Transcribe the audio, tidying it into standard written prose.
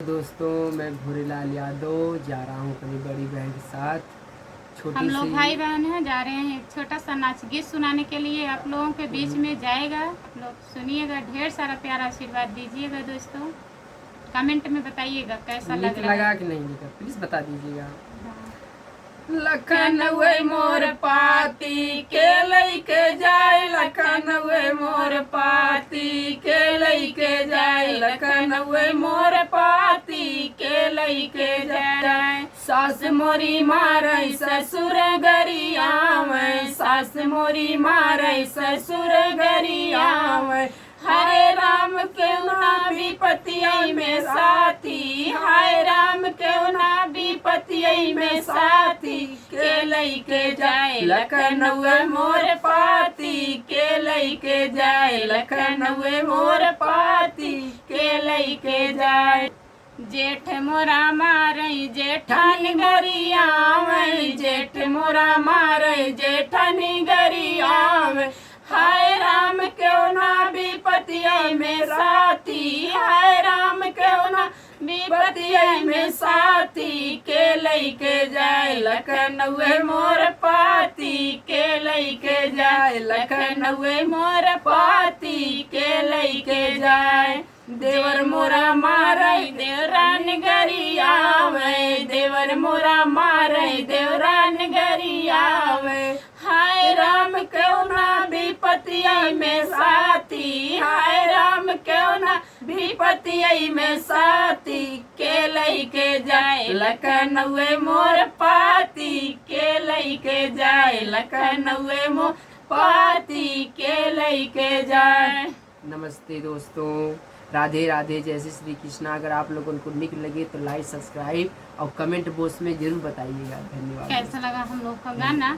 दोस्तों, मैं भूरेलाल यादव जा रहा हूँ अपनी बड़ी बहन के साथ। छोटी हम लोग सी भाई बहन हैं, जा रहे हैं एक छोटा सा नाच गीत सुनाने के लिए आप लोगों के बीच में जाएगा। आप लोग सुनिएगा, ढेर सारा प्यारा आशीर्वाद दीजिएगा। दोस्तों कमेंट में बताइएगा कैसा नीक लग रहा लगा है। कि नहीं लगा, प्लीज बता दीजिएगा। हाँ। लखन वे मोर पाती के लइके जाए, लखन वे मोर पाती के लइके जाए, लखन वे मोर पाती के लइके जाए। सास मोरी मारई ससुर गरियावै, सास मोरी मारई ससुर गरियावै। हाय राम क्यों ना विपतियै में साथी, हाय राम क्यों ना विपतियै में साथी, के लइके जाए लखनऊ मोर पाती, के लइके जाए लखनऊ मोर पाती, के लइके जाए। जेठ मोरा मारई जेठानी गरियावै, जेठ मोरा मारई जेठानी गरियावै। हाय राम क्यों ना विपतियै में साथी, हाय राम क्यों ना विपतियै में साथी, के लइके जाए लखनऊ मोर पाती, के लइके जाए लखनऊ मोर पाती, के लइके जाए। देवर मोरा मारई देवरान गरियावै, देवर मोरा मारई देवरान गरियावै। हाय राम क्यों ना विपतियै में साथी, हाय राम क्यों ना विपतियै में साथी, के लइके जाए लखनऊ मोर पाती, के लइके जाए लखनऊ मोर पाती, के लइके जाए। नमस्ते दोस्तों, राधे राधे, जय श्री कृष्ण। अगर आप लोगों को निक लगे तो लाइक सब्सक्राइब और कमेंट बॉक्स में जरूर बताइएगा। धन्यवाद। कैसा लगा हम लोग का गाना।